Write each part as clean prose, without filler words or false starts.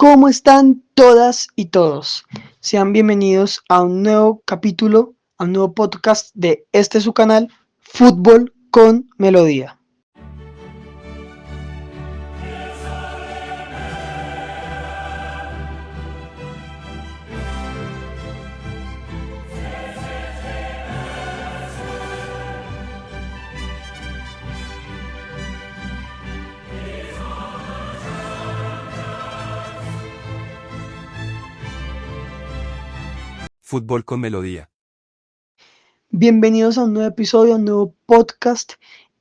¿Cómo están todas y todos? Sean bienvenidos a un nuevo capítulo, a un nuevo podcast de su canal, Fútbol con Melodía. Fútbol con Melodía. Bienvenidos a un nuevo episodio, a un nuevo podcast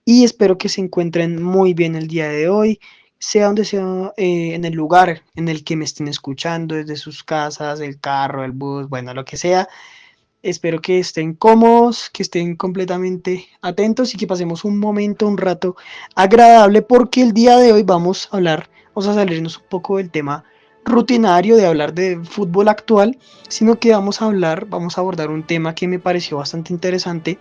y espero que se encuentren muy bien el día de hoy, sea donde sea, en el lugar en el que me estén escuchando, desde sus casas, el carro, el bus, bueno, lo que sea. Espero que estén cómodos, que estén completamente atentos y que pasemos un momento, un rato agradable, porque el día de hoy vamos a salirnos un poco del tema rutinario de hablar de fútbol actual, sino que vamos a abordar un tema que me pareció bastante interesante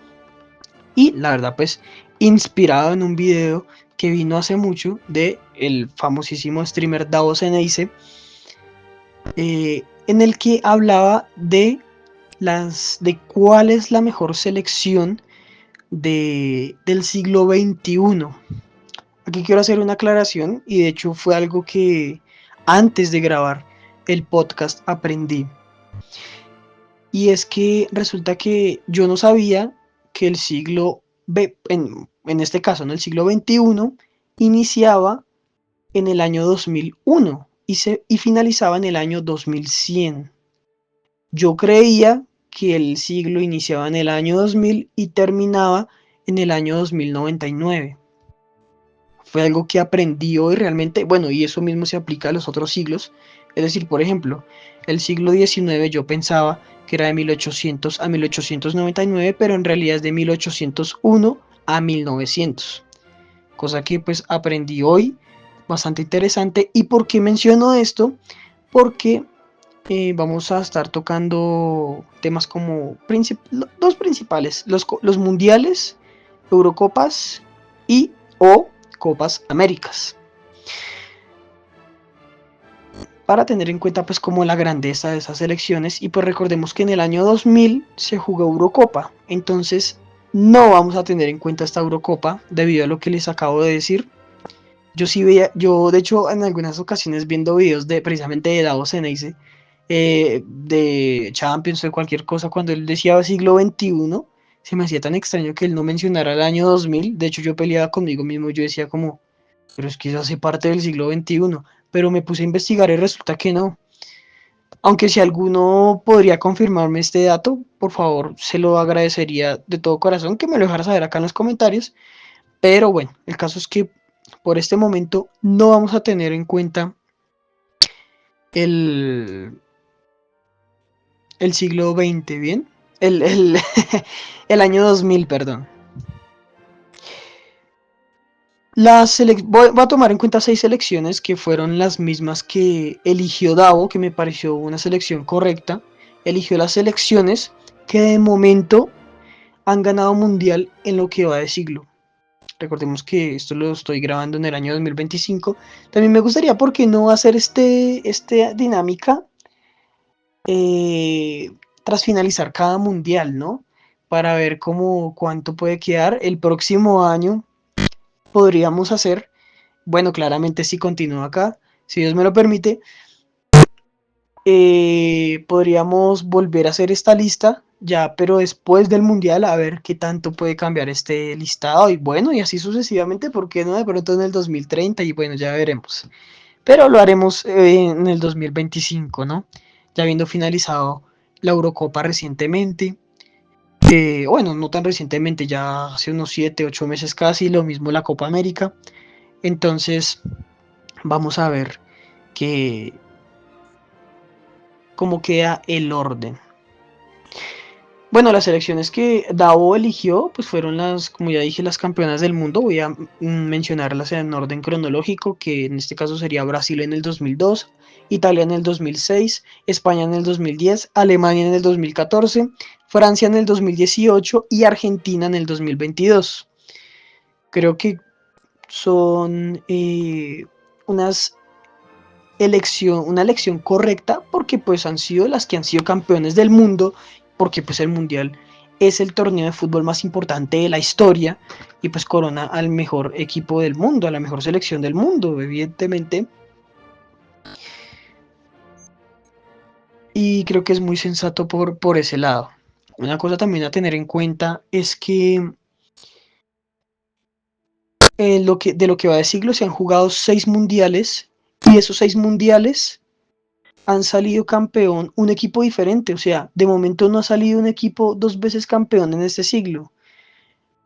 y la verdad pues inspirado en un video que vino hace mucho de el famosísimo streamer Davos Eneise, en el que hablaba de cuál es la mejor selección del siglo XXI. Aquí quiero hacer una aclaración y de hecho fue algo que antes de grabar el podcast aprendí. Y es que resulta que yo no sabía que el en este caso, ¿no? El siglo XXI iniciaba en el año 2001 y finalizaba en el año 2100. Yo creía que el siglo iniciaba en el año 2000 y terminaba en el año 2099. Fue algo que aprendí hoy realmente, bueno, y eso mismo se aplica a los otros siglos. Es decir, por ejemplo, el siglo XIX yo pensaba que era de 1800 a 1899, pero en realidad es de 1801 a 1900. Cosa que pues aprendí hoy, bastante interesante. ¿Y por qué menciono esto? Porque vamos a estar tocando temas como dos principales, los mundiales, Eurocopas y o Copas Américas. Para tener en cuenta pues como la grandeza de esas elecciones y pues recordemos que en el año 2000 se jugó Eurocopa, entonces no vamos a tener en cuenta esta Eurocopa debido a lo que les acabo de decir. Yo sí veía, yo de hecho en algunas ocasiones viendo videos de precisamente de Davos Eneise, de Champions o de cualquier cosa, cuando él decía siglo XXI, se me hacía tan extraño que él no mencionara el año 2000. De hecho yo peleaba conmigo mismo, yo decía como, pero es que eso hace parte del siglo XXI, pero me puse a investigar y resulta que no. Aunque si alguno podría confirmarme este dato, por favor, se lo agradecería de todo corazón que me lo dejara saber acá en los comentarios. Pero bueno, el caso es que por este momento no vamos a tener en cuenta el, el siglo XX, ¿bien? El, el año 2000, perdón. Voy a tomar en cuenta 6 selecciones que fueron las mismas que eligió Davo, que me pareció una selección correcta. Eligió las selecciones que de momento han ganado mundial en lo que va de siglo. Recordemos que esto lo estoy grabando en el año 2025. También me gustaría, ¿por qué no hacer esta dinámica tras finalizar cada mundial, ¿no? Para ver cuánto puede quedar el próximo año. Podríamos hacer, bueno, claramente si continúo acá, si Dios me lo permite, podríamos volver a hacer esta lista ya, pero después del mundial, a ver qué tanto puede cambiar este listado y bueno, y así sucesivamente, ¿por qué no de pronto en el 2030? Y bueno, ya veremos. Pero lo haremos en el 2025, ¿no? Ya habiendo finalizado la Eurocopa recientemente. Bueno, no tan recientemente, ya hace unos 7, 8 meses casi, lo mismo la Copa América. Entonces, vamos a ver que, cómo queda el orden. Bueno, las selecciones que Davo eligió, pues fueron como ya dije, las campeonas del mundo. Voy a mencionarlas en orden cronológico, que en este caso sería Brasil en el 2002, Italia en el 2006, España en el 2010, Alemania en el 2014, Francia en el 2018 y Argentina en el 2022. Creo que son unas una elección correcta, porque pues han sido las que han sido campeones del mundo, porque pues el mundial es el torneo de fútbol más importante de la historia y pues corona al mejor equipo del mundo, a la mejor selección del mundo, evidentemente. Y creo que es muy sensato por ese lado. Una cosa también a tener en cuenta es que, de lo que va de siglo se han jugado 6 mundiales, y esos 6 mundiales han salido campeón un equipo diferente. O sea, de momento no ha salido un equipo 2 veces campeón en este siglo,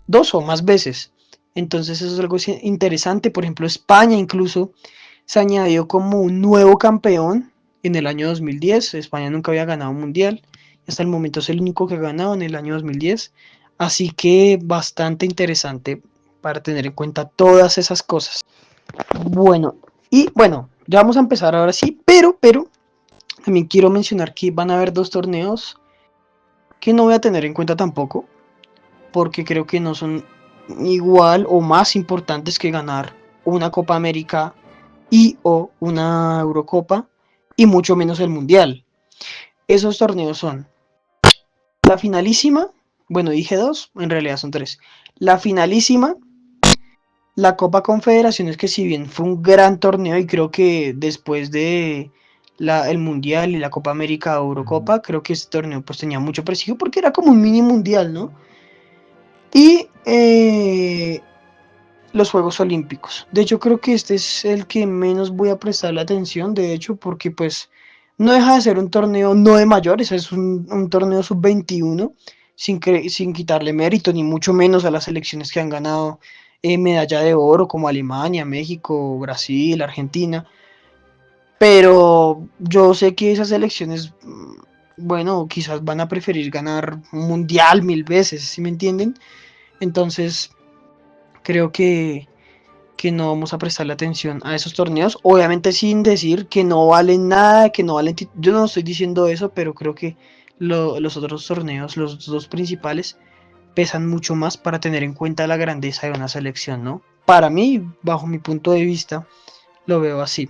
2 o más veces. Entonces eso es algo interesante. Por ejemplo, España incluso se añadió como un nuevo campeón en el año 2010. España nunca había ganado un mundial. Hasta el momento es el único que ha ganado en el año 2010. Así que bastante interesante para tener en cuenta todas esas cosas. Bueno, y bueno, ya vamos a empezar ahora sí, pero también quiero mencionar que van a haber 2 torneos que no voy a tener en cuenta tampoco, porque creo que no son igual o más importantes que ganar una Copa América y o una Eurocopa, y mucho menos el Mundial. Esos torneos son la finalísima, bueno, dije 2, en realidad son 3. La finalísima, la Copa Confederaciones, que si bien fue un gran torneo y creo que después de el Mundial y la Copa América o Eurocopa, creo que este torneo pues tenía mucho prestigio porque era como un mini mundial, ¿no? Y los Juegos Olímpicos. De hecho, creo que este es el que menos voy a prestarle atención, de hecho, porque pues no deja de ser un torneo no de mayores, es un torneo sub-21, sin quitarle mérito, ni mucho menos a las selecciones que han ganado medalla de oro, como Alemania, México, Brasil, Argentina. Pero yo sé que esas selecciones, bueno, quizás van a preferir ganar un mundial 1000 veces, ¿sí me entienden? Entonces, creo que no vamos a prestarle atención a esos torneos, obviamente sin decir que no valen nada, que no valen, yo no estoy diciendo eso, pero creo que los otros torneos, los 2 principales, pesan mucho más para tener en cuenta la grandeza de una selección, ¿no? Para mí, bajo mi punto de vista, lo veo así.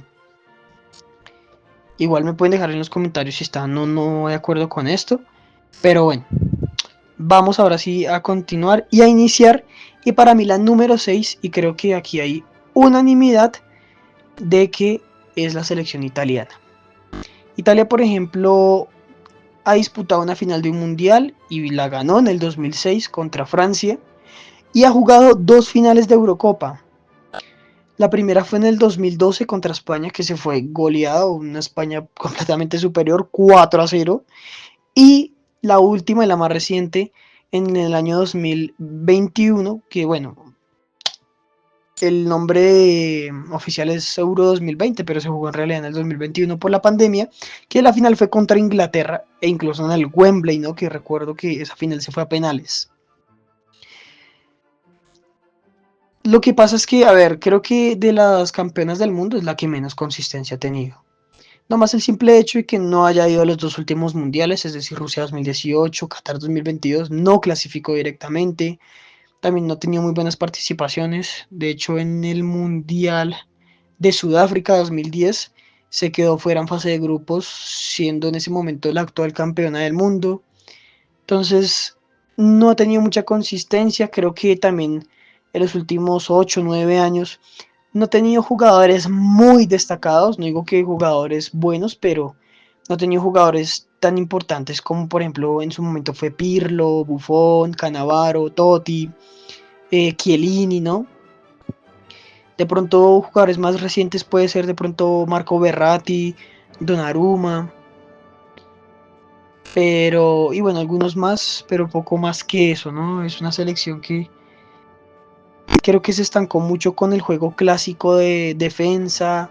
Igual me pueden dejar en los comentarios si están o no de acuerdo con esto, pero bueno, vamos ahora sí a continuar y a iniciar. Y para mí la número 6, y creo que aquí hay unanimidad, de que es la selección italiana. Italia, por ejemplo, ha disputado una final de un mundial y la ganó en el 2006 contra Francia, y ha jugado 2 finales de Eurocopa. La primera fue en el 2012 contra España, que se fue goleada, una España completamente superior, 4-0. Y la última y la más reciente en el año 2021, que bueno, el nombre oficial es Euro 2020, pero se jugó en realidad en el 2021 por la pandemia, que la final fue contra Inglaterra, e incluso en el Wembley, ¿no? Que recuerdo que esa final se fue a penales. Lo que pasa es que, a ver, creo que de las campeonas del mundo es la que menos consistencia ha tenido. No más el simple hecho de que no haya ido a los 2 últimos mundiales, es decir, Rusia 2018, Qatar 2022, no clasificó directamente. También no ha tenido muy buenas participaciones. De hecho, en el Mundial de Sudáfrica 2010 se quedó fuera en fase de grupos, siendo en ese momento la actual campeona del mundo. Entonces, no ha tenido mucha consistencia. Creo que también en los últimos 8 o 9 años no ha tenido jugadores muy destacados. No digo que jugadores buenos, pero no ha tenido jugadores tan importantes como por ejemplo en su momento fue Pirlo, Buffon, Cannavaro, Totti, Chiellini, ¿no? De pronto jugadores más recientes puede ser de pronto Marco Verratti, Donnarumma, pero y bueno, algunos más, pero poco más que eso, ¿no? Es una selección que creo que se estancó mucho con el juego clásico de defensa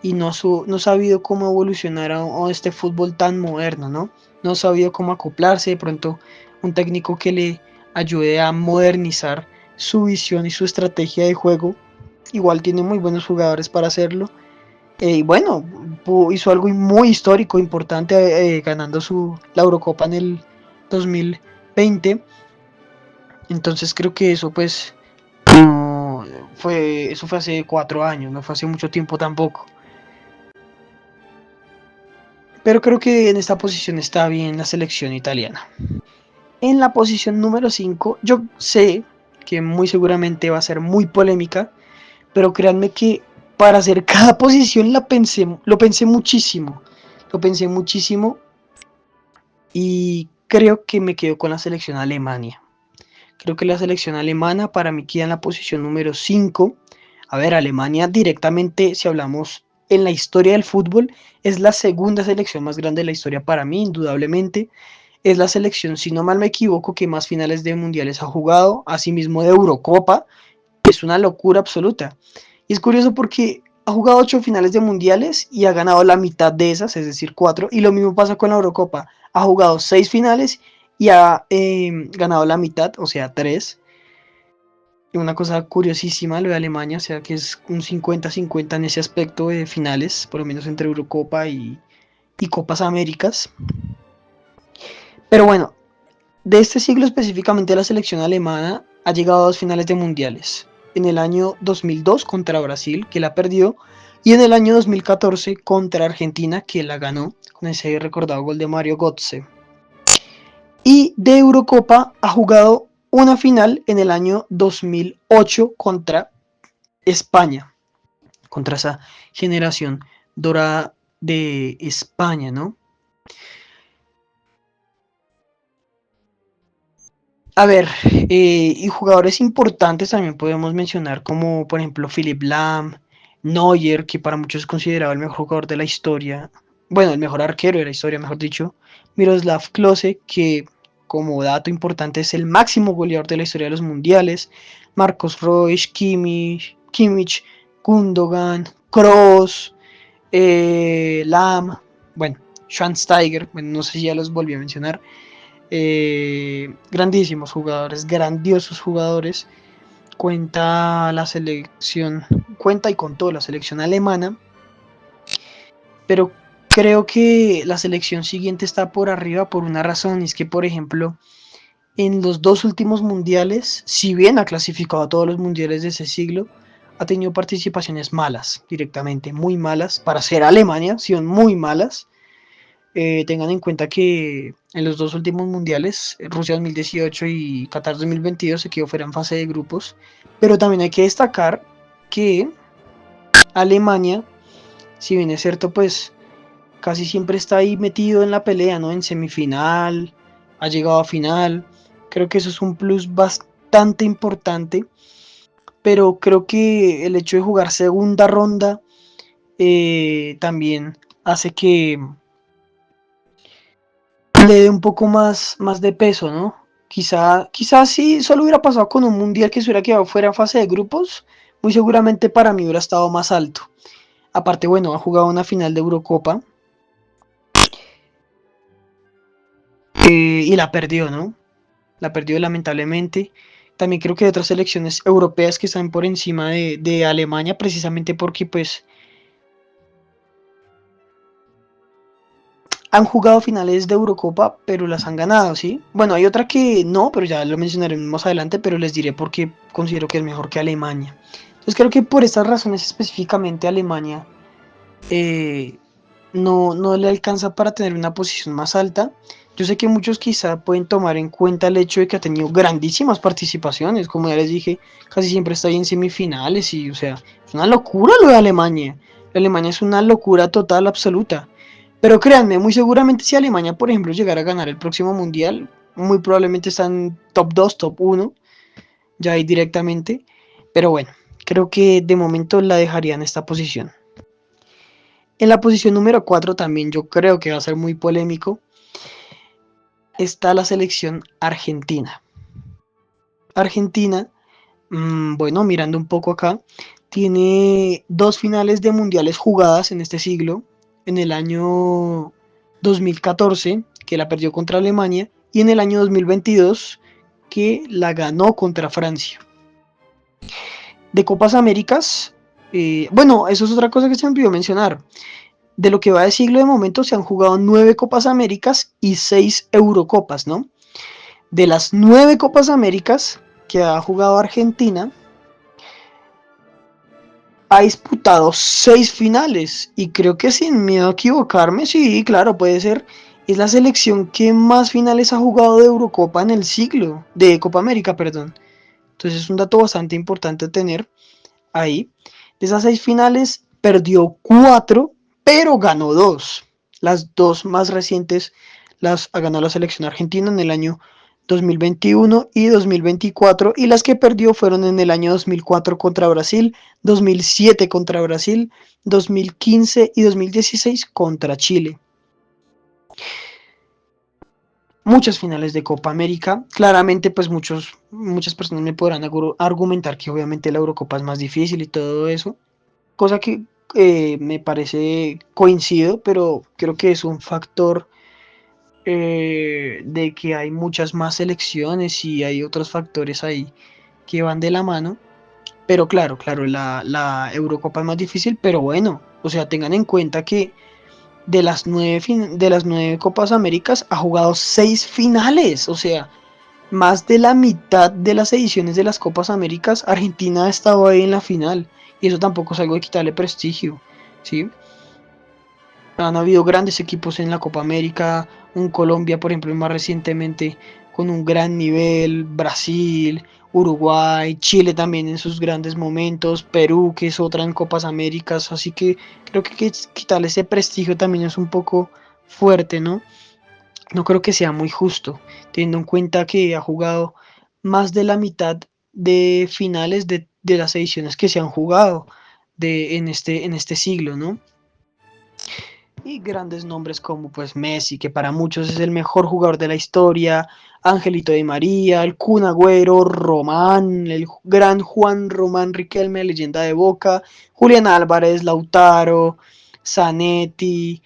y no ha sabido cómo evolucionar a este fútbol tan moderno, ¿no? No ha sabido cómo acoplarse, de pronto un técnico que le ayude a modernizar su visión y su estrategia de juego. Igual tiene muy buenos jugadores para hacerlo. Y bueno, hizo algo muy histórico, importante, ganando la Eurocopa en el 2020. Entonces creo que eso pues no eso fue hace 4 años, no fue hace mucho tiempo tampoco. pero creo que en esta posición está bien la selección italiana. En la posición número 5, yo sé que muy seguramente va a ser muy polémica, pero créanme que para hacer cada posición lo pensé muchísimo. Lo pensé muchísimo y creo que me quedo con la selección Alemania. Creo que la selección alemana para mí queda en la posición número 5. A ver, Alemania directamente, si hablamos en la historia del fútbol, es la segunda selección más grande de la historia para mí, indudablemente. Es la selección, si no mal me equivoco, que más finales de mundiales ha jugado, asimismo de Eurocopa. Es una locura absoluta. Y es curioso porque ha jugado 8 finales de mundiales y ha ganado la mitad de esas, es decir, 4. Y lo mismo pasa con la Eurocopa. Ha jugado 6 finales y ha ganado la mitad, o sea, 3. Y una cosa curiosísima lo de Alemania, o sea, que es un 50-50 en ese aspecto de finales, por lo menos entre Eurocopa y Copas Américas. Pero bueno, de este siglo específicamente la selección alemana ha llegado a 2 finales de mundiales. En el año 2002 contra Brasil, que la perdió, y en el año 2014 contra Argentina, que la ganó con ese recordado gol de Mario Götze. Y de Eurocopa ha jugado una final en el año 2008 contra España, contra esa generación dorada de España, ¿no? A ver, y jugadores importantes también podemos mencionar como por ejemplo Philipp Lahm, Neuer, que para muchos es considerado el mejor jugador de la historia, bueno, el mejor arquero de la historia, mejor dicho, Miroslav Klose, que como dato importante es el máximo goleador de la historia de los mundiales, Marcos Royce, Kimmich, Gundogan, Kroos, Lahm, bueno, Schweinsteiger, bueno, no sé si ya los volví a mencionar, grandísimos jugadores, grandiosos jugadores. Cuenta la selección, cuenta y contó la selección alemana, pero creo que la selección siguiente está por arriba por una razón, y es que por ejemplo en los 2 últimos mundiales, si bien ha clasificado a todos los mundiales de ese siglo, ha tenido participaciones malas, directamente, muy malas, para ser Alemania, son muy malas. Tengan en cuenta que en los 2 últimos mundiales, Rusia 2018 y Qatar 2022 se quedó fuera en fase de grupos, pero también hay que destacar que Alemania, si bien es cierto, pues casi siempre está ahí metido en la pelea, ¿no? En semifinal, ha llegado a final, creo que eso es un plus bastante importante, pero creo que el hecho de jugar segunda ronda también hace que le dé un poco más de peso, ¿no? Quizá si solo hubiera pasado con un mundial que se hubiera quedado fuera en fase de grupos, muy seguramente para mí hubiera estado más alto. Aparte, bueno, ha jugado una final de Eurocopa y la perdió, ¿no? La perdió lamentablemente. También creo que hay otras selecciones europeas que están por encima de Alemania, precisamente porque pues han jugado finales de Eurocopa, pero las han ganado, ¿sí? Bueno, hay otra que no, pero ya lo mencionaré más adelante, pero les diré por qué considero que es mejor que Alemania. Entonces creo que por estas razones específicamente Alemania eh, no le alcanza para tener una posición más alta. Yo sé que muchos quizá pueden tomar en cuenta el hecho de que ha tenido grandísimas participaciones, como ya les dije, casi siempre está ahí en semifinales y, o sea, es una locura lo de Alemania. Alemania es una locura total, absoluta. Pero créanme, muy seguramente si Alemania, por ejemplo, llegara a ganar el próximo mundial, muy probablemente están top 2 top 1 ya ahí directamente. Pero bueno, creo que de momento la dejaría en esta posición. En la posición número 4 también yo creo que va a ser muy polémico. Está la selección argentina. Argentina, bueno, mirando un poco acá, tiene 2 finales de mundiales jugadas en este siglo. En el año 2014, que la perdió contra Alemania, y en el año 2022, que la ganó contra Francia. De Copas Américas, bueno, eso es otra cosa que se me olvidó mencionar. De lo que va de siglo de momento se han jugado 9 Copas Américas y 6 Eurocopas, ¿no? De las 9 Copas Américas que ha jugado Argentina, ha disputado 6 finales y creo que sin miedo a equivocarme, sí, claro, puede ser. Es la selección que más finales ha jugado de Eurocopa en el siglo, de Copa América, perdón. Entonces es un dato bastante importante a tener ahí. De esas 6 finales perdió 4, pero ganó 2. Las dos más recientes las ha ganado la selección argentina en el año 2021 y 2024, y las que perdió fueron en el año 2004 contra Brasil, 2007 contra Brasil, 2015 y 2016 contra Chile. Muchas finales de Copa América. Claramente, pues muchas personas me podrán argumentar que obviamente la Eurocopa es más difícil y todo eso, cosa que me parece coincido, pero creo que es un factor de que hay muchas más selecciones y hay otros factores ahí que van de la mano. Pero claro, la Eurocopa es más difícil, pero bueno, o sea, tengan en cuenta que de las 9 Copas Américas ha jugado 6 finales, o sea, más de la mitad de las ediciones de las Copas Américas, Argentina ha estado ahí en la final, y eso tampoco es algo de quitarle prestigio, ¿sí? Han habido grandes equipos en la Copa América, un Colombia, por ejemplo, más recientemente con un gran nivel, Brasil, Uruguay, Chile también en sus grandes momentos, Perú, que es otra en Copas Américas, así que creo que quitarle ese prestigio también es un poco fuerte, ¿no? No creo que sea muy justo, teniendo en cuenta que ha jugado más de la mitad de finales de las ediciones que se han jugado en este siglo, ¿no? Y grandes nombres como pues Messi, que para muchos es el mejor jugador de la historia, Angelito Di María, el Kun Agüero, Román, el gran Juan Román Riquelme, leyenda de Boca, Julián Álvarez, Lautaro, Zanetti,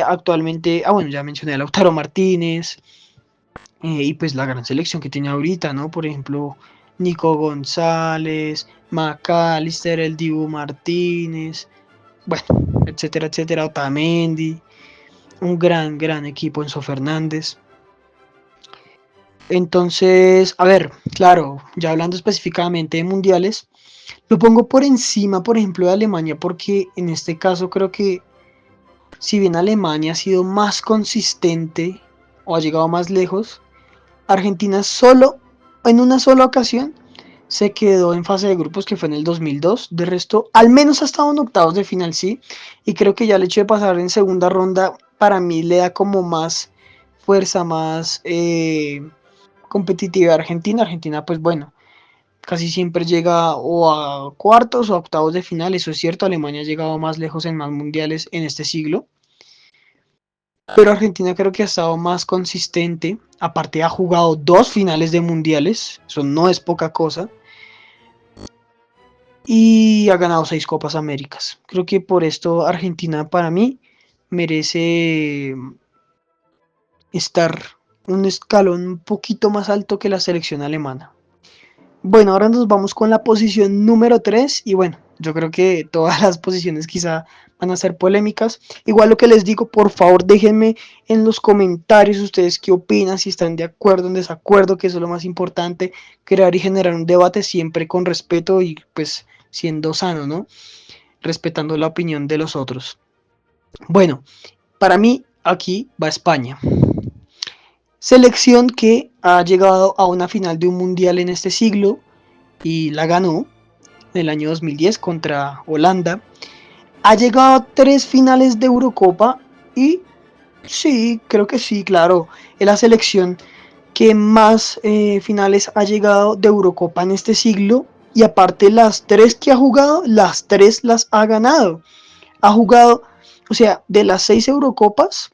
actualmente, bueno, ya mencioné a Lautaro Martínez, y pues la gran selección que tiene ahorita, ¿no? Por ejemplo, Nico González, McAllister, el Dibu Martínez, bueno, etcétera, etcétera, Otamendi, un gran equipo, Enzo Fernández. Entonces, a ver, claro, ya hablando específicamente de mundiales, lo pongo por encima, por ejemplo, de Alemania, porque en este caso creo que si bien Alemania ha sido más consistente o ha llegado más lejos, Argentina solo, en una sola ocasión, se quedó en fase de grupos, que fue en el 2002. De resto, al menos ha estado en octavos de final, sí. Y creo que ya el hecho de pasar en segunda ronda, para mí le da como más fuerza, más competitiva a Argentina. Argentina, pues bueno, casi siempre llega o a cuartos o a octavos de final. Eso es cierto, Alemania ha llegado más lejos en más mundiales en este siglo. Pero Argentina creo que ha estado más consistente. Aparte ha jugado 2 finales de mundiales. Eso no es poca cosa. Y ha ganado 6 Copas Américas. Creo que por esto Argentina para mí merece estar un escalón un poquito más alto que la selección alemana. Bueno, ahora nos vamos con la posición número 3 y bueno, yo creo que todas las posiciones quizá van a ser polémicas. Igual lo que les digo, por favor déjenme en los comentarios ustedes qué opinan, si están de acuerdo o en desacuerdo, que eso es lo más importante, crear y generar un debate siempre con respeto y pues siendo sano, ¿no? Respetando la opinión de los otros. Bueno, para mí aquí va España. Selección que ha llegado a una final de un mundial en este siglo y la ganó en el año 2010 contra Holanda. Ha llegado a 3 finales de Eurocopa y sí, creo que sí, claro, es la selección que más finales ha llegado de Eurocopa en este siglo y aparte las 3 que ha jugado, las 3 las ha ganado. Ha jugado, o sea, de las 6 Eurocopas,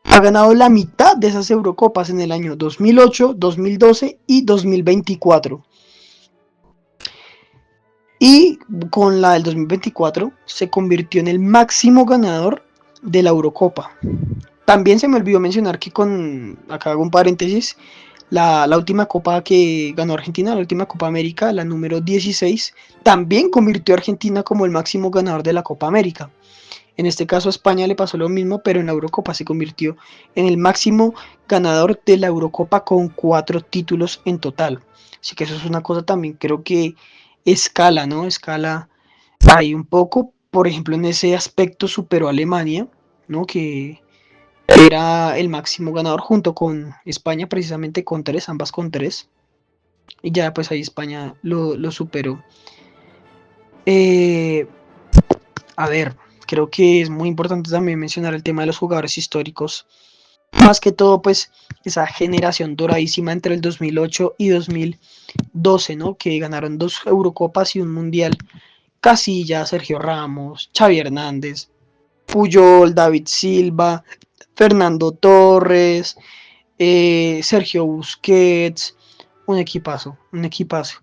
ha ganado la mitad de esas Eurocopas en el año 2008, 2012 y 2024. Y con la del 2024 se convirtió en el máximo ganador de la Eurocopa. También se me olvidó mencionar que acá hago un paréntesis, la última copa que ganó Argentina, la última Copa América, la número 16, también convirtió a Argentina como el máximo ganador de la Copa América. En este caso a España le pasó lo mismo, pero en la Eurocopa se convirtió en el máximo ganador de la Eurocopa con 4 títulos en total. Así que eso es una cosa también, creo que escala, ¿no? Escala Hay un poco, por ejemplo, en ese aspecto superó a Alemania, ¿no? Que era el máximo ganador junto con España, precisamente con tres, ambas con tres. Y ya pues ahí España lo superó. Eh, a ver, creo que es muy importante también mencionar el tema de los jugadores históricos. Más que todo, pues, esa generación doradísima entre el 2008 y 2012, ¿no? Que ganaron 2 Eurocopas y un Mundial. Casillas, Sergio Ramos, Xavi Hernández, Puyol, David Silva, Fernando Torres, Sergio Busquets, un equipazo, un equipazo.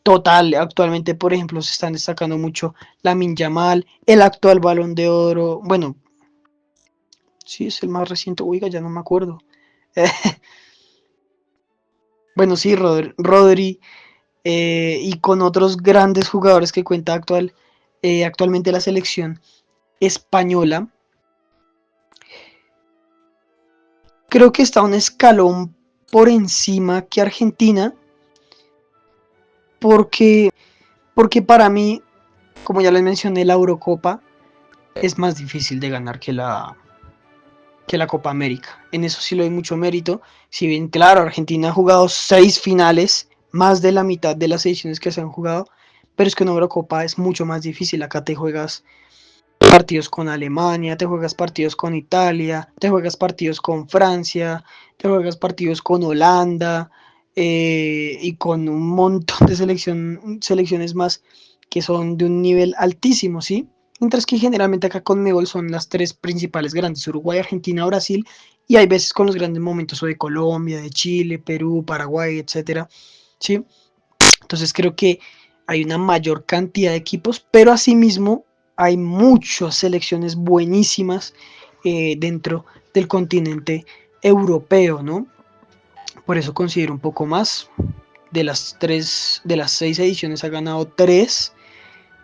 Total, actualmente, por ejemplo, se están destacando mucho Lamine Yamal, el actual Balón de Oro, bueno, sí, es el más reciente, oiga, ya no me acuerdo. Bueno, sí, Rodri, y con otros grandes jugadores que cuenta actualmente la selección española. Creo que está un escalón por encima que Argentina, porque, porque para mí, como ya les mencioné, la Eurocopa es más difícil de ganar que la Copa América. En eso sí le doy mucho mérito. Si bien, claro, Argentina ha jugado 6 finales, más de la mitad de las ediciones que se han jugado, pero es que una Eurocopa es mucho más difícil. Acá te juegas partidos con Alemania, te juegas partidos con Italia, te juegas partidos con Francia, te juegas partidos con Holanda, y con un montón de selecciones más que son de un nivel altísimo, ¿sí? Mientras que generalmente acá con Mebol son las tres principales grandes, Uruguay, Argentina, Brasil, y hay veces con los grandes momentos o de Colombia, de Chile, Perú, Paraguay, etcétera, ¿sí? Entonces creo que hay una mayor cantidad de equipos, pero asimismo hay muchas selecciones buenísimas, dentro del continente europeo, ¿no? Por eso considero un poco más. De las 6 ediciones ha ganado 3.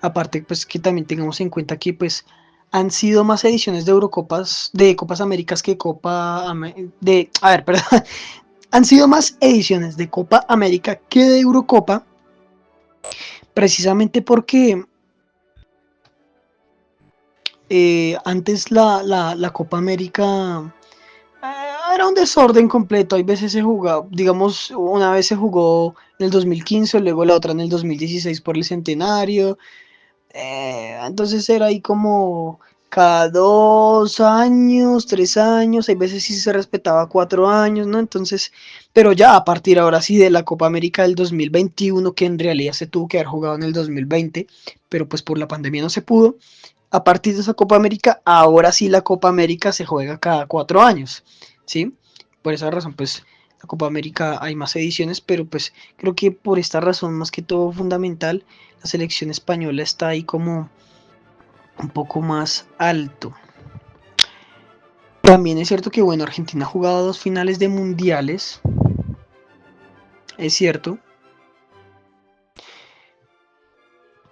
Aparte, pues que también tengamos en cuenta que pues han sido más ediciones de Eurocopas, de Copas Américas que a ver, perdón, han sido más ediciones de Copa América que de Eurocopa, precisamente porque antes la Copa América era un desorden completo. Hay veces se jugaba, digamos, una vez se jugó en el 2015, luego la otra en el 2016 por el centenario. Entonces era ahí como cada 2 años, 3 años, hay veces sí se respetaba 4 años, ¿no? Entonces, pero ya a partir ahora sí de la Copa América del 2021, que en realidad se tuvo que haber jugado en el 2020, pero pues por la pandemia no se pudo. A partir de esa Copa América, ahora sí la Copa América se juega cada 4 años, ¿sí? Por esa razón, pues la Copa América hay más ediciones, pero pues creo que por esta razón, más que todo fundamental, la selección española está ahí como un poco más alto. También es cierto que, bueno, Argentina ha jugado 2 finales de mundiales, es cierto,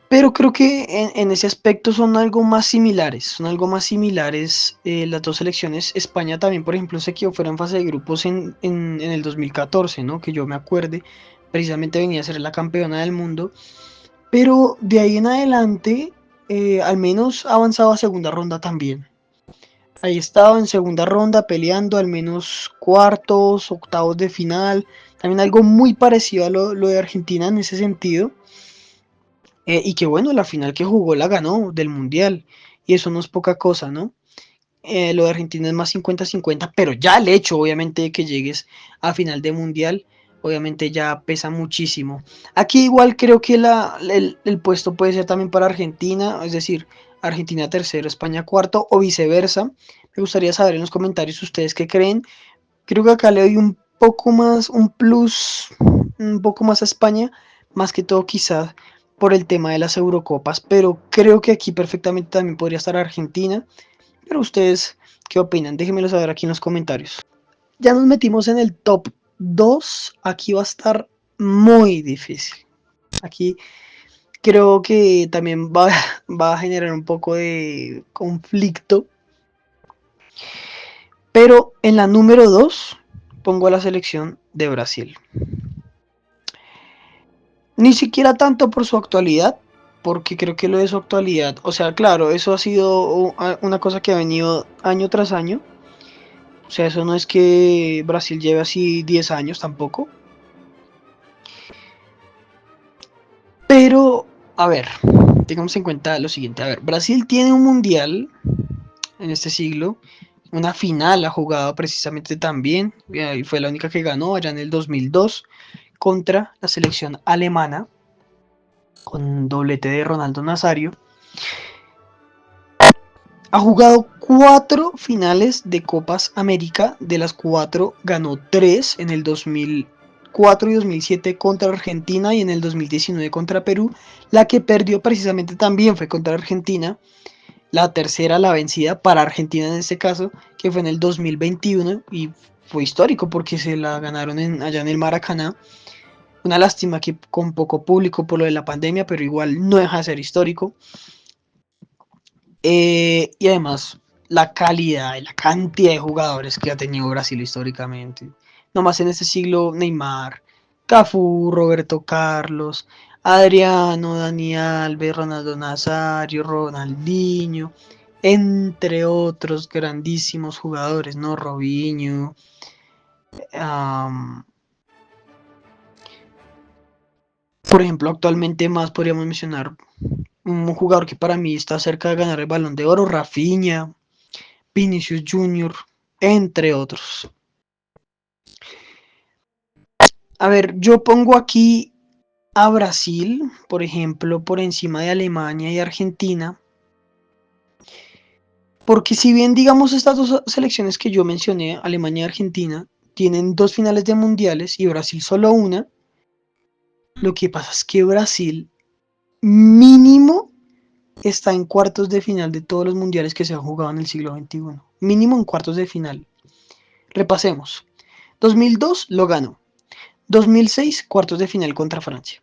pero creo que en ese aspecto son algo más similares, las dos selecciones. España también, por ejemplo, se quedó fuera en fase de grupos en el 2014, ¿no? Que yo me acuerde, precisamente venía a ser la campeona del mundo, pero de ahí en adelante, al menos ha avanzado a segunda ronda también. Ahí estaba en segunda ronda peleando al menos cuartos, octavos de final, también algo muy parecido a lo de Argentina en ese sentido. Y que bueno, la final que jugó la ganó del Mundial. Y eso no es poca cosa, ¿no? Lo de Argentina es más 50-50, pero ya el hecho, obviamente, de que llegues a final de Mundial, obviamente ya pesa muchísimo. Aquí igual creo que el puesto puede ser también para Argentina, es decir, Argentina tercero, España cuarto o viceversa. Me gustaría saber en los comentarios ustedes qué creen. Creo que acá le doy un poco más, un plus, un poco más a España, más que todo quizás por el tema de las Eurocopas, pero creo que aquí perfectamente también podría estar Argentina. Pero ustedes, ¿qué opinan? Déjenmelo saber aquí en los comentarios. Ya nos metimos en el top 2. Aquí va a estar muy difícil. Aquí creo que también va a generar un poco de conflicto. Pero en la número 2 pongo a la selección de Brasil. Ni siquiera tanto por su actualidad, porque creo que lo de su actualidad, o sea, claro, eso ha sido una cosa que ha venido año tras año. O sea, eso no es que Brasil lleve así 10 años tampoco. Pero, a ver, tengamos en cuenta lo siguiente. A ver, Brasil tiene un mundial en este siglo. Una final ha jugado precisamente también. Y fue la única que ganó allá en el 2002 contra la selección alemana. Con doblete de Ronaldo Nazario. Ha jugado 4 finales de Copas América, de las 4 ganó 3 en el 2004 y 2007 contra Argentina y en el 2019 contra Perú. La que perdió precisamente también fue contra Argentina. La tercera, la vencida para Argentina en este caso, que fue en el 2021 y fue histórico porque se la ganaron allá en el Maracaná. Una lástima que con poco público por lo de la pandemia, pero igual no deja de ser histórico. Y además, la calidad y la cantidad de jugadores que ha tenido Brasil históricamente. Nomás en este siglo, Neymar, Cafú, Roberto Carlos, Adriano, Dani Alves, Ronaldo Nazario, Ronaldinho, entre otros grandísimos jugadores, ¿no? Robinho. Um, por ejemplo, actualmente más podríamos mencionar un jugador que para mí está cerca de ganar el Balón de Oro, Rafinha, Vinicius Junior, entre otros. A ver, yo pongo aquí a Brasil, por ejemplo, por encima de Alemania y Argentina, porque si bien digamos estas dos selecciones que yo mencioné, Alemania y Argentina, tienen 2 finales de mundiales y Brasil solo una, lo que pasa es que Brasil mínimo está en cuartos de final de todos los mundiales que se han jugado en el siglo XXI. Mínimo en cuartos de final. Repasemos. 2002 lo ganó. 2006 cuartos de final contra Francia.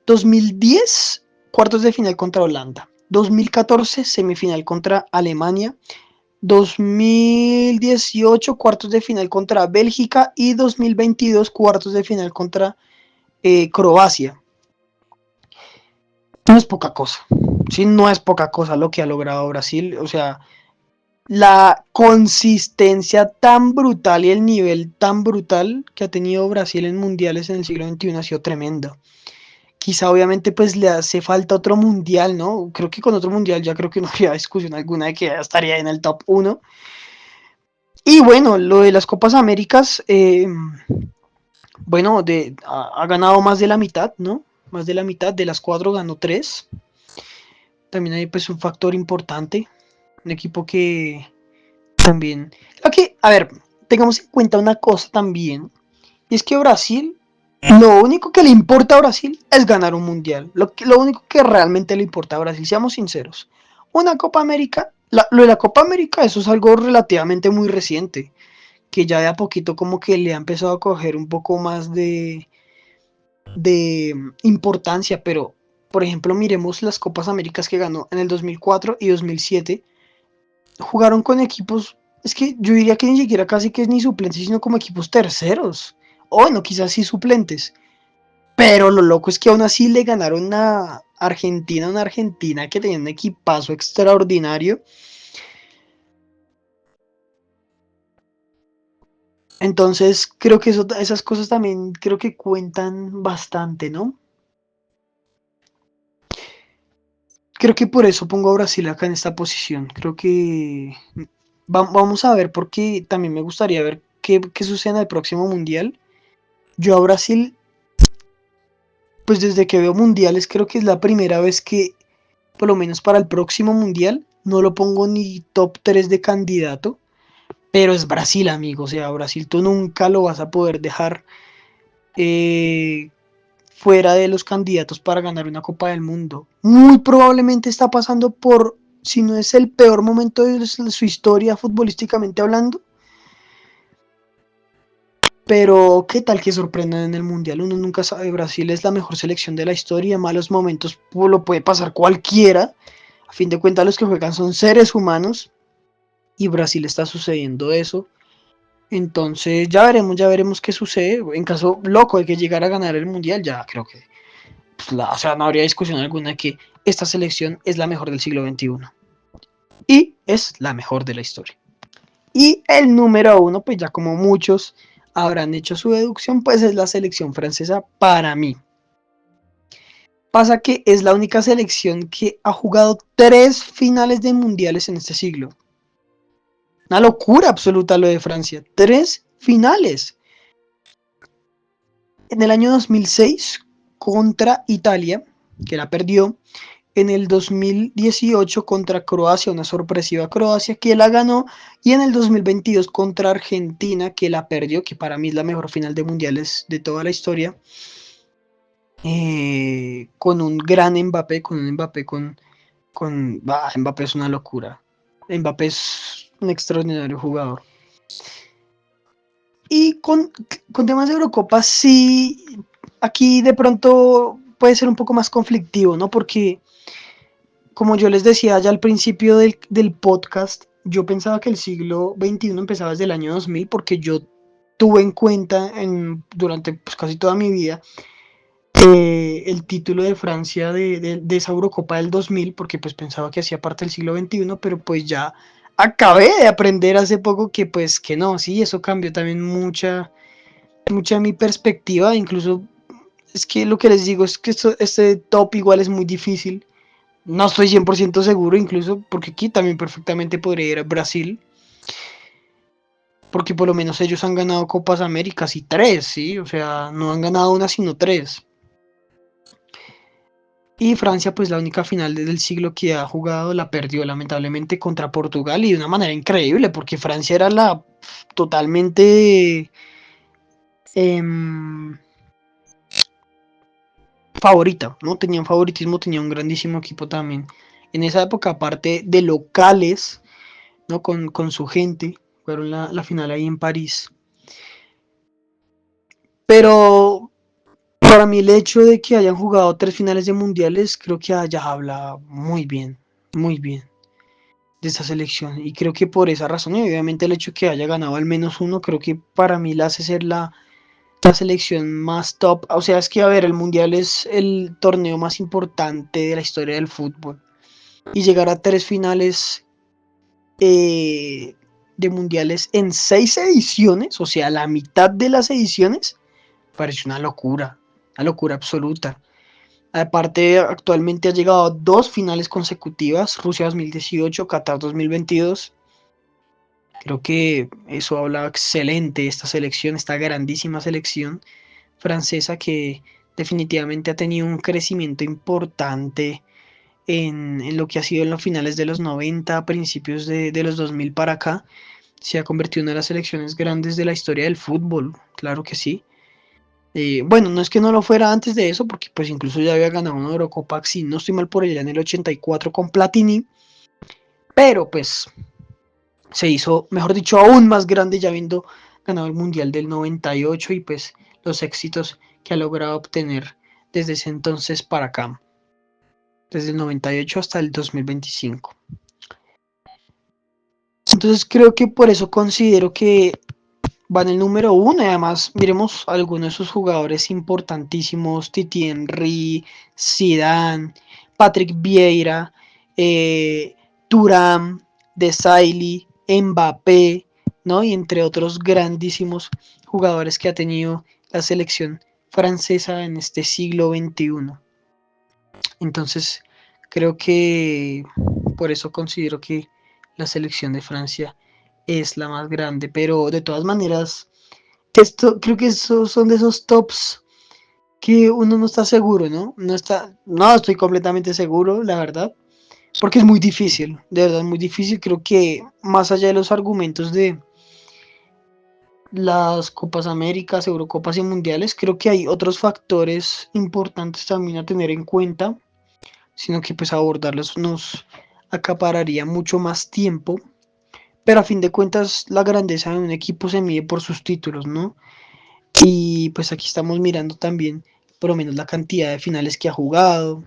2010 cuartos de final contra Holanda. 2014 semifinal contra Alemania. 2018 cuartos de final contra Bélgica y 2022 cuartos de final contra Croacia. No es poca cosa. Sí, no es poca cosa lo que ha logrado Brasil. O sea, la consistencia tan brutal y el nivel tan brutal que ha tenido Brasil en mundiales en el siglo XXI ha sido tremendo. Quizá obviamente pues le hace falta otro mundial, ¿no? Creo que con otro mundial ya creo que no habría discusión alguna de que ya estaría en el top 1. Y bueno, lo de las Copas Américas, bueno, ha ganado más de la mitad, ¿no? Más de la mitad, de las 4 ganó 3. También hay pues un factor importante, un equipo que también... Aquí, a ver, tengamos en cuenta una cosa también, y es que Brasil, lo único que le importa a Brasil es ganar un mundial. Lo único que realmente le importa a Brasil, seamos sinceros. Una Copa América, lo de la Copa América, eso es algo relativamente muy reciente, que ya de a poquito como que le ha empezado a coger un poco más de importancia, pero por ejemplo miremos las Copas Américas que ganó en el 2004 y 2007, jugaron con equipos, es que yo diría que ni siquiera casi que es ni suplentes, sino como equipos terceros, o bueno, quizás sí suplentes, pero lo loco es que aún así le ganaron a Argentina, una Argentina que tenía un equipazo extraordinario. Entonces creo que esas cosas también creo que cuentan bastante, ¿no? Creo que por eso pongo a Brasil acá en esta posición. Creo que vamos a ver porque también me gustaría ver qué sucede en el próximo mundial. Yo a Brasil, pues desde que veo mundiales, creo que es la primera vez que, por lo menos para el próximo mundial, no lo pongo ni top 3 de candidato. Pero es Brasil, amigo. O sea, Brasil tú nunca lo vas a poder dejar eh, fuera de los candidatos para ganar una Copa del Mundo. Muy probablemente está pasando por, si no es el peor momento de su historia futbolísticamente hablando. Pero qué tal que sorprendan en el Mundial. Uno nunca sabe. Brasil es la mejor selección de la historia. Malos momentos lo puede pasar cualquiera. A fin de cuentas los que juegan son seres humanos. Y Brasil está sucediendo eso. Entonces ya veremos qué sucede. En caso loco de que llegara a ganar el Mundial, ya creo que pues, o sea, no habría discusión alguna de que esta selección es la mejor del siglo XXI. Y es la mejor de la historia. Y el número 1, pues ya como muchos habrán hecho su deducción, pues es la selección francesa para mí. Pasa que es la única selección que ha jugado 3 finales de mundiales en este siglo. Una locura absoluta lo de Francia. 3 finales. En el año 2006 contra Italia, que la perdió. En el 2018 contra Croacia, una sorpresiva Croacia que la ganó. Y en el 2022 contra Argentina, que la perdió, que para mí es la mejor final de mundiales de toda la historia. Con un gran Mbappé, Mbappé es una locura. Mbappé es un extraordinario jugador. Y con temas de Eurocopa, sí, aquí de pronto puede ser un poco más conflictivo, ¿no? Porque, como yo les decía ya al principio del podcast, yo pensaba que el siglo XXI empezaba desde el año 2000, porque yo tuve en cuenta durante pues, casi toda mi vida el título de Francia de esa Eurocopa del 2000, porque pues pensaba que hacía parte del siglo XXI, pero pues ya acabé de aprender hace poco que pues que no, sí, eso cambió también mucha mi perspectiva. Incluso es que lo que les digo es que este top igual es muy difícil, no estoy 100% seguro, incluso porque aquí también perfectamente podría ir a Brasil, porque por lo menos ellos han ganado Copas Américas y 3, ¿sí? O sea, no han ganado una sino 3. Y Francia, pues la única final del siglo que ha jugado la perdió lamentablemente contra Portugal y de una manera increíble, porque Francia era la totalmente favorita, ¿no? Tenían favoritismo, tenía un grandísimo equipo también. En esa época, aparte de locales, ¿no? Con su gente, fueron la final ahí en París. Pero para mí el hecho de que hayan jugado 3 finales de mundiales, creo que ya habla muy bien de esta selección. Y creo que por esa razón, y obviamente el hecho de que haya ganado al menos uno, creo que para mí la hace ser la selección más top. O sea, es que a ver, el mundial es el torneo más importante de la historia del fútbol. Y llegar a 3 finales de mundiales en 6 ediciones, o sea, la mitad de las ediciones, parece una locura absoluta. Aparte, actualmente ha llegado a 2 finales consecutivas, Rusia 2018, Qatar 2022. Creo que eso habla excelente de esta selección, esta grandísima selección francesa que definitivamente ha tenido un crecimiento importante en lo que ha sido en los finales de los 90, principios de los 2000 para acá. Se ha convertido en una de las selecciones grandes de la historia del fútbol, claro que sí. Bueno, no es que no lo fuera antes de eso, porque pues incluso ya había ganado una Eurocopa, si no estoy mal por ella, en el 84 con Platini, pero pues se hizo, mejor dicho, aún más grande ya habiendo ganado el Mundial del 98 y pues los éxitos que ha logrado obtener desde ese entonces para acá, desde el 98 hasta el 2025. Entonces creo que por eso considero que va en el número 1. Y además miremos algunos de sus jugadores importantísimos: Titi Henry, Zidane, Patrick Vieira, Thuram, Desailly, Mbappé, ¿no? Y entre otros grandísimos jugadores que ha tenido la selección francesa en este siglo XXI. Entonces creo que por eso considero que la selección de Francia es la más grande, pero de todas maneras, esto creo que esos son de esos tops que uno no está seguro, ¿no? No estoy completamente seguro, la verdad, porque es muy difícil, de verdad muy difícil. Creo que más allá de los argumentos de las Copas Américas, Eurocopas y Mundiales, creo que hay otros factores importantes también a tener en cuenta, sino que pues abordarlos nos acapararía mucho más tiempo. Pero a fin de cuentas, la grandeza de un equipo se mide por sus títulos, ¿no? Y pues aquí estamos mirando también por lo menos la cantidad de finales que ha jugado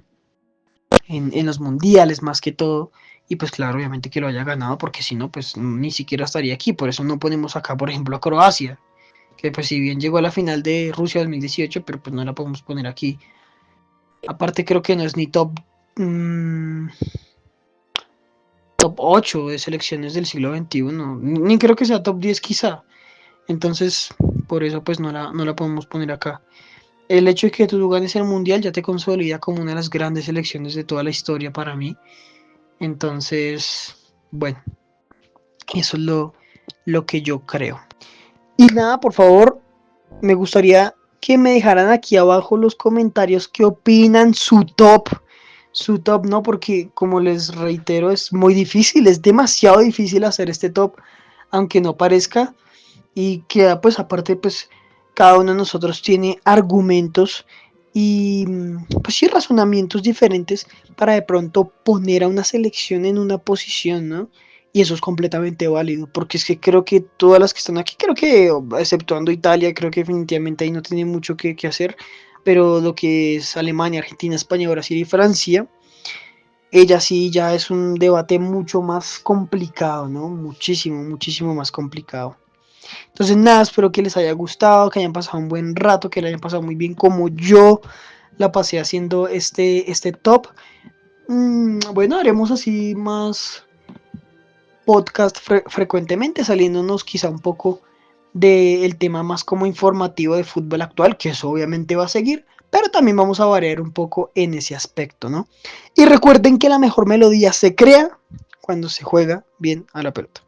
en los mundiales más que todo. Y pues claro, obviamente que lo haya ganado, porque si no, pues ni siquiera estaría aquí. Por eso no ponemos acá, por ejemplo, a Croacia, que pues si bien llegó a la final de Rusia 2018, pero pues no la podemos poner aquí. Aparte creo que no es ni top mm, top 8 de selecciones del siglo XXI. Ni creo que sea top 10 quizá. Entonces, por eso pues no la podemos poner acá. El hecho de que tú ganes el mundial ya te consolida como una de las grandes selecciones de toda la historia para mí. Entonces, bueno, eso es lo que yo creo. Y nada, por favor, me gustaría que me dejaran aquí abajo los comentarios qué opinan su top, ¿no? Porque como les reitero, es muy difícil, es demasiado difícil hacer este top, aunque no parezca. Y que pues aparte pues cada uno de nosotros tiene argumentos y pues sí razonamientos diferentes para de pronto poner a una selección en una posición, ¿no? Y eso es completamente válido, porque es que creo que todas las que están aquí, creo que exceptuando Italia, creo que definitivamente ahí no tiene mucho que hacer, pero lo que es Alemania, Argentina, España, Brasil y Francia, ella sí ya es un debate mucho más complicado, ¿no? Muchísimo, muchísimo más complicado. Entonces, nada, espero que les haya gustado, que hayan pasado un buen rato, que le hayan pasado muy bien como yo la pasé haciendo este top. Bueno, haremos así más podcast frecuentemente, saliéndonos quizá un poco del tema más como informativo de fútbol actual, que eso obviamente va a seguir, pero también vamos a variar un poco en ese aspecto, ¿no? Y recuerden que la mejor melodía se crea cuando se juega bien a la pelota.